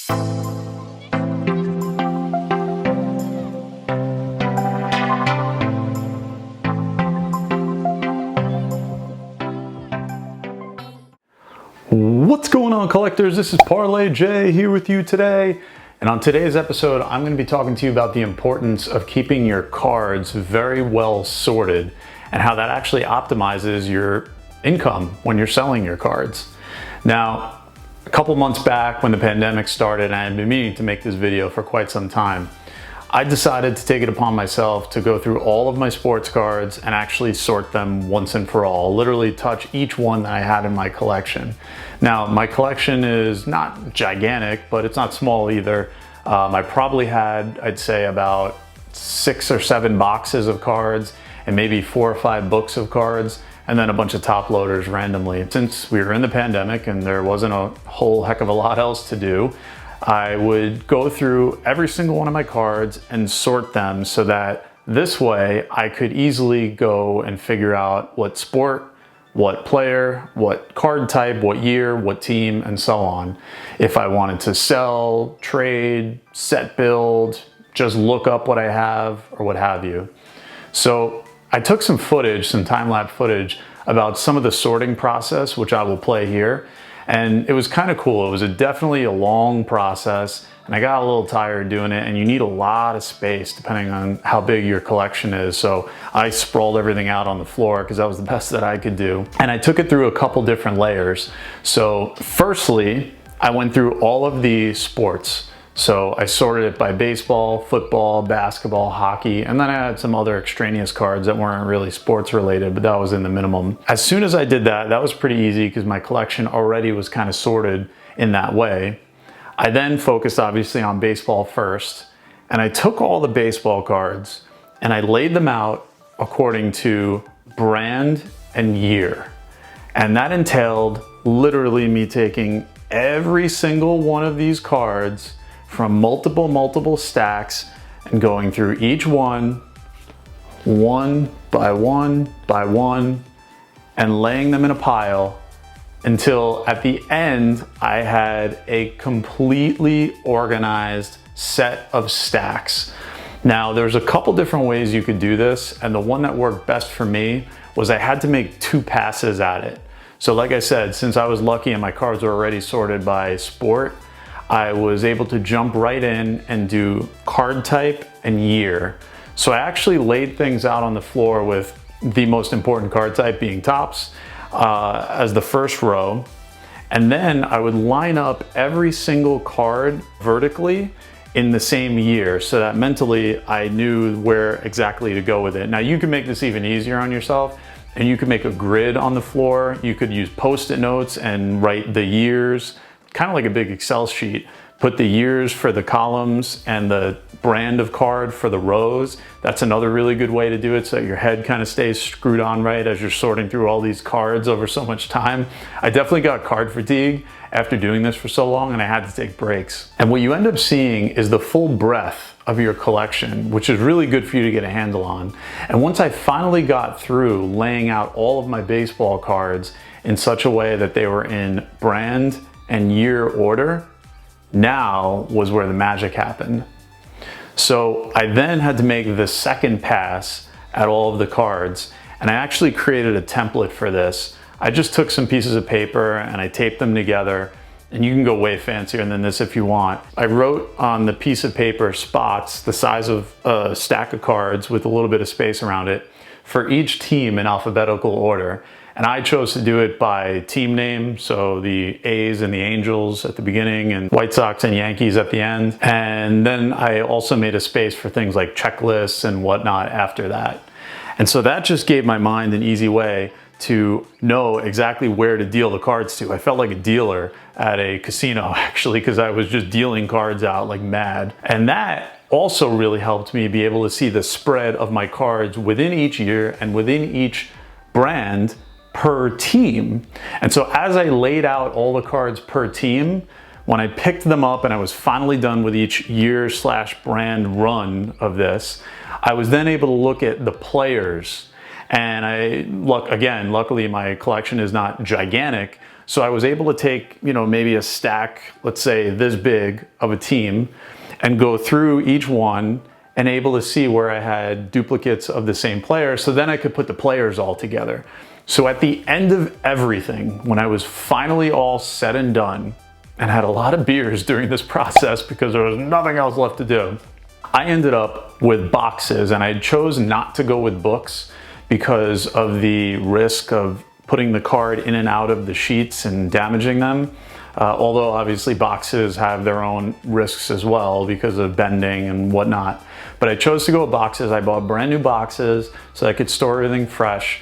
What's going on, collectors? This is Parlay Jay here with you today. And on today's episode, I'm going to be talking to you about the importance of keeping your cards very well sorted and how that actually optimizes your income when you're selling your cards. Now, a couple months back when the pandemic started, and I had been meaning to make this video for quite some time, I decided to take it upon myself to go through all of my sports cards and actually sort them once and for all, literally touch each one that I had in my collection. Now, my collection is not gigantic, but it's not small either. I probably had, I'd say, about 6 or 7 boxes of cards and maybe 4 or 5 books of cards, and then a bunch of top loaders randomly. Since we were in the pandemic and there wasn't a whole heck of a lot else to do, I would go through every single one of my cards and sort them so that this way I could easily go and figure out what sport, what player, what card type, what year, what team, and so on. If I wanted to sell, trade, set build, just look up what I have or what have you. So I took some footage, some time-lapse footage about some of the sorting process, which I will play here. And it was kind of cool. It was definitely a long process, and I got a little tired doing it, and you need a lot of space depending on how big your collection is. So I sprawled everything out on the floor because that was the best that I could do. And I took it through a couple different layers. So firstly, I went through all of the sports. So I sorted it by baseball, football, basketball, hockey, and then I had some other extraneous cards that weren't really sports related, but that was in the minimum. As soon as I did that, that was pretty easy because my collection already was kind of sorted in that way. I then focused obviously on baseball first, and I took all the baseball cards and I laid them out according to brand and year. And that entailed literally me taking every single one of these cards from multiple stacks and going through each one by one, and laying them in a pile until at the end I had a completely organized set of stacks. Now, there's a couple different ways you could do this, and the one that worked best for me was I had to make 2 passes at it. So like I said, since I was lucky and my cards were already sorted by sport, I was able to jump right in and do card type and year. So I actually laid things out on the floor with the most important card type being tops as the first row. And then I would line up every single card vertically in the same year so that mentally I knew where exactly to go with it. Now you can make this even easier on yourself, and you could make a grid on the floor. You could use Post-it notes and write the years, kind of like a big Excel sheet. Put the years for the columns and the brand of card for the rows. That's another really good way to do it so that your head kind of stays screwed on right as you're sorting through all these cards over so much time. I definitely got card fatigue after doing this for so long, and I had to take breaks. And what you end up seeing is the full breadth of your collection, which is really good for you to get a handle on. And once I finally got through laying out all of my baseball cards in such a way that they were in brand and year order, now was where the magic happened. So I then had to make the second pass at all of the cards, and I actually created a template for this. I just took some pieces of paper and I taped them together, and you can go way fancier than this if you want. I wrote on the piece of paper spots the size of a stack of cards with a little bit of space around it for each team in alphabetical order. And I chose to do it by team name, so the A's and the Angels at the beginning and White Sox and Yankees at the end. And then I also made a space for things like checklists and whatnot after that. And so that just gave my mind an easy way to know exactly where to deal the cards to. I felt like a dealer at a casino actually, because I was just dealing cards out like mad. And that also really helped me be able to see the spread of my cards within each year and within each brand per team. And so as I laid out all the cards per team, when I picked them up and I was finally done with each year/brand run of this, I was then able to look at the players. And luckily my collection is not gigantic, So I was able to take, maybe a stack, let's say this big of a team, and go through each one and able to see where I had duplicates of the same player. So then I could put the players all together. So at the end of everything, when I was finally all said and done, and had a lot of beers during this process because there was nothing else left to do, I ended up with boxes, and I chose not to go with books because of the risk of putting the card in and out of the sheets and damaging them. Although obviously boxes have their own risks as well because of bending and whatnot. But I chose to go with boxes. I bought brand new boxes so I could store everything fresh.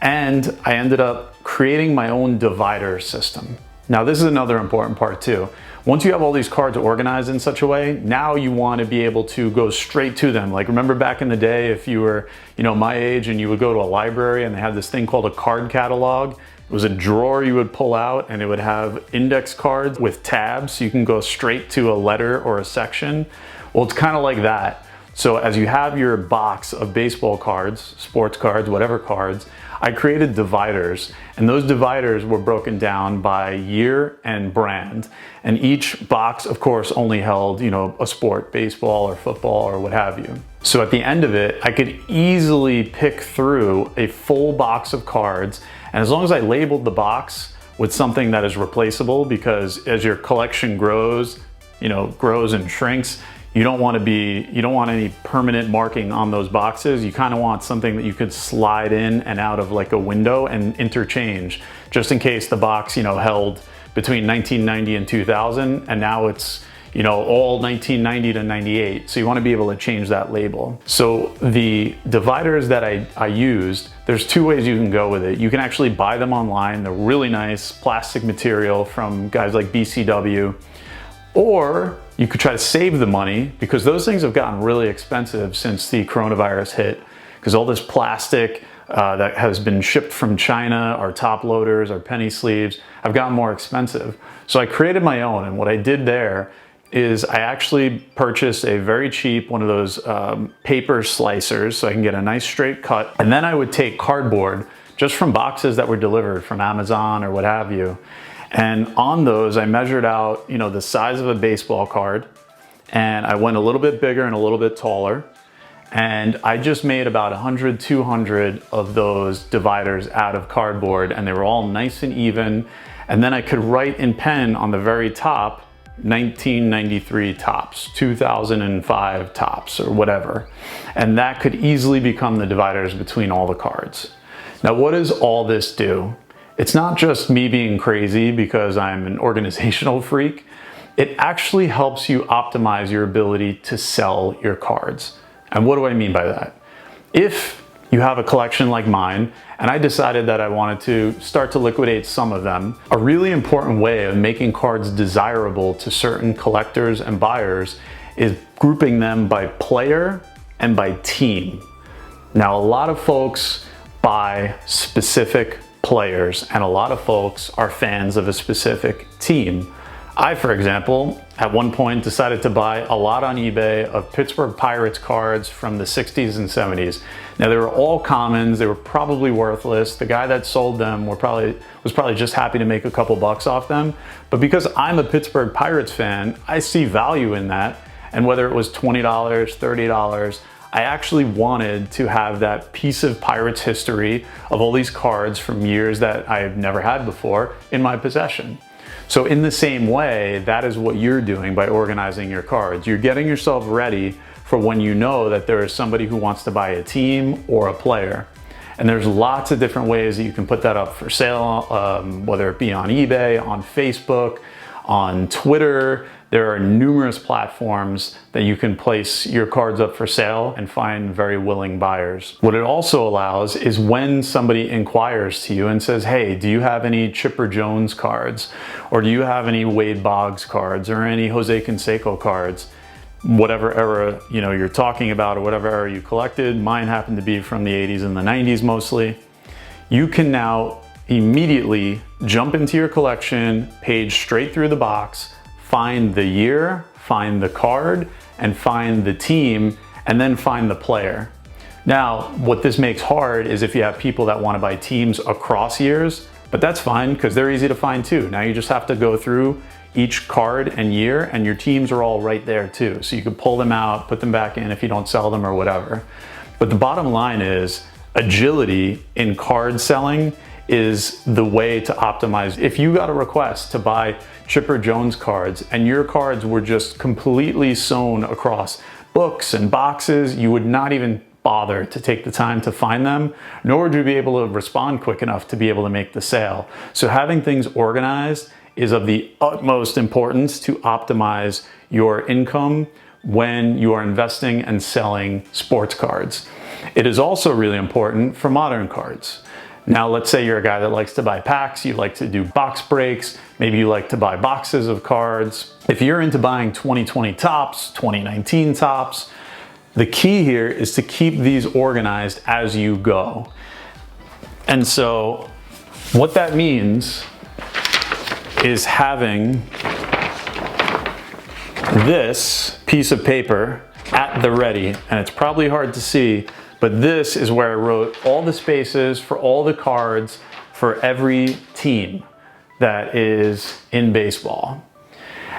And I ended up creating my own divider system. Now this is another important part too. Once you have all these cards organized in such a way, now you want to be able to go straight to them. Like, remember back in the day, if you were, my age, and you would go to a library and they had this thing called a card catalog. It was a drawer you would pull out, and it would have index cards with tabs, so you can go straight to a letter or a section. Well, it's kind of like that. So as you have your box of baseball cards, sports cards, whatever cards, I created dividers, and those dividers were broken down by year and brand. And each box, of course, only held, a sport, baseball or football or what have you. So at the end of it, I could easily pick through a full box of cards, and as long as I labeled the box with something that is replaceable, because as your collection grows and shrinks, you don't want any permanent marking on those boxes. You kind of want something that you could slide in and out of, like a window, and interchange, just in case the box, held between 1990 and 2000, and now it's, all 1990 to 98. So you want to be able to change that label. So the dividers that I used, there's two ways you can go with it. You can actually buy them online. They're really nice plastic material from guys like BCW. Or you could try to save the money, because those things have gotten really expensive since the coronavirus hit, because all this plastic that has been shipped from China, our top loaders, our penny sleeves, have gotten more expensive. So I created my own, and what I did there is I actually purchased a very cheap one of those paper slicers so I can get a nice straight cut. And then I would take cardboard just from boxes that were delivered from Amazon or what have you. And on those, I measured out, the size of a baseball card, and I went a little bit bigger and a little bit taller. And I just made about 100, 200 of those dividers out of cardboard, and they were all nice and even. And then I could write in pen on the very top, 1993 tops, 2005 tops, or whatever. And that could easily become the dividers between all the cards. Now, what does all this do? It's not just me being crazy because I'm an organizational freak. It actually helps you optimize your ability to sell your cards. And what do I mean by that? If you have a collection like mine, and I decided that I wanted to start to liquidate some of them, a really important way of making cards desirable to certain collectors and buyers is grouping them by player and by team. Now, a lot of folks buy specific players, and a lot of folks are fans of a specific team. I, for example, at one point decided to buy a lot on eBay of Pittsburgh Pirates cards from the 60s and 70s. Now, they were all commons. They were probably worthless. The guy that sold them was probably just happy to make a couple bucks off them. But because I'm a Pittsburgh Pirates fan, I see value in that. And whether it was $20, $30, I actually wanted to have that piece of Pirates history of all these cards from years that I've never had before in my possession. So in the same way, that is what you're doing by organizing your cards. You're getting yourself ready for when you know that there is somebody who wants to buy a team or a player. And there's lots of different ways that you can put that up for sale, whether it be on eBay, on Facebook, on Twitter. There are numerous platforms that you can place your cards up for sale and find very willing buyers. What it also allows is when somebody inquires to you and says, hey, do you have any Chipper Jones cards? Or do you have any Wade Boggs cards or any Jose Canseco cards? Whatever era you're talking about or whatever era you collected. Mine happened to be from the 80s and the 90s mostly. You can now immediately jump into your collection, page straight through the box, find the year, find the card, and find the team, and then find the player. Now, what this makes hard is if you have people that want to buy teams across years, But that's fine because they're easy to find too. Now you just have to go through each card and year, and your teams are all right there too. So you can pull them out, put them back in if you don't sell them or whatever. But the bottom line is agility in card selling is the way to optimize. If you got a request to buy Chipper Jones cards and your cards were just completely sewn across books and boxes, you would not even bother to take the time to find them, nor would you be able to respond quick enough to be able to make the sale. So having things organized is of the utmost importance to optimize your income when you are investing and selling sports cards. It is also really important for modern cards. Now, let's say you're a guy that likes to buy packs, you like to do box breaks, maybe you like to buy boxes of cards. If you're into buying 2020 tops, 2019 tops, the key here is to keep these organized as you go. And so what that means is having this piece of paper at the ready, and it's probably hard to see, but this is where I wrote all the spaces for all the cards for every team that is in baseball.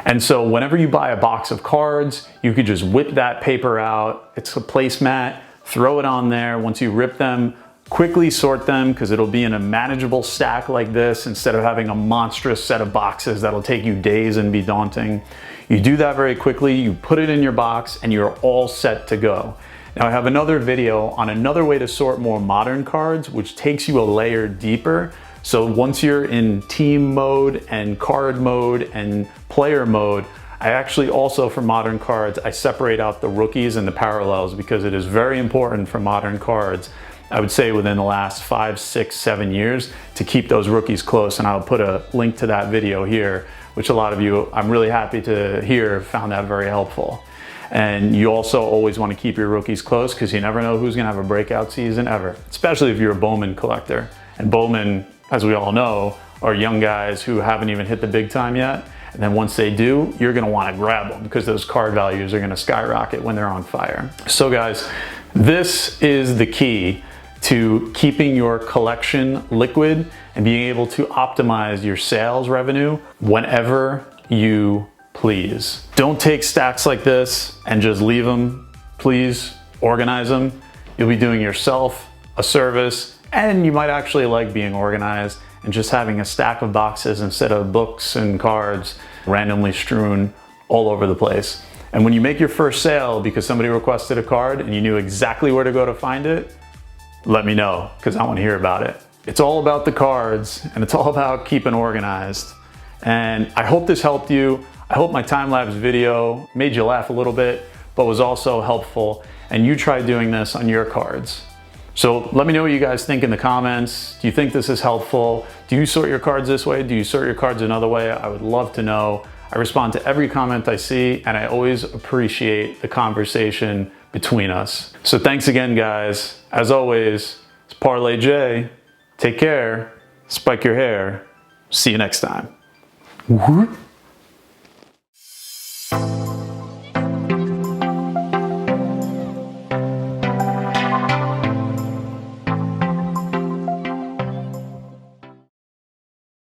And so whenever you buy a box of cards, you could just whip that paper out. It's a placemat, throw it on there. Once you rip them, quickly sort them because it'll be in a manageable stack like this instead of having a monstrous set of boxes that'll take you days and be daunting. You do that very quickly, you put it in your box, and you're all set to go. Now I have another video on another way to sort more modern cards, which takes you a layer deeper. So once you're in team mode and card mode and player mode, I actually also, for modern cards, I separate out the rookies and the parallels because it is very important for modern cards, I would say within the last 5, 6, 7 years, to keep those rookies close. And I'll put a link to that video here, which a lot of you, I'm really happy to hear, found that very helpful. And you also always want to keep your rookies close because you never know who's going to have a breakout season ever, especially if you're a Bowman collector. And Bowman, as we all know, are young guys who haven't even hit the big time yet. And then once they do, you're going to want to grab them because those card values are going to skyrocket when they're on fire. So guys, this is the key to keeping your collection liquid and being able to optimize your sales revenue whenever you please. Don't take stacks like this and just leave them. Please organize them. You'll be doing yourself a service, and you might actually like being organized and just having a stack of boxes instead of books and cards randomly strewn all over the place. And when you make your first sale because somebody requested a card and you knew exactly where to go to find it, let me know because I want to hear about it. It's all about the cards and it's all about keeping organized. And I hope this helped you. I hope my time-lapse video made you laugh a little bit, but was also helpful. And you try doing this on your cards. So let me know what you guys think in the comments. Do you think this is helpful? Do you sort your cards this way? Do you sort your cards another way? I would love to know. I respond to every comment I see, and I always appreciate the conversation between us. So thanks again, guys. As always, it's Parlay J. Take care, spike your hair. See you next time. Whoop.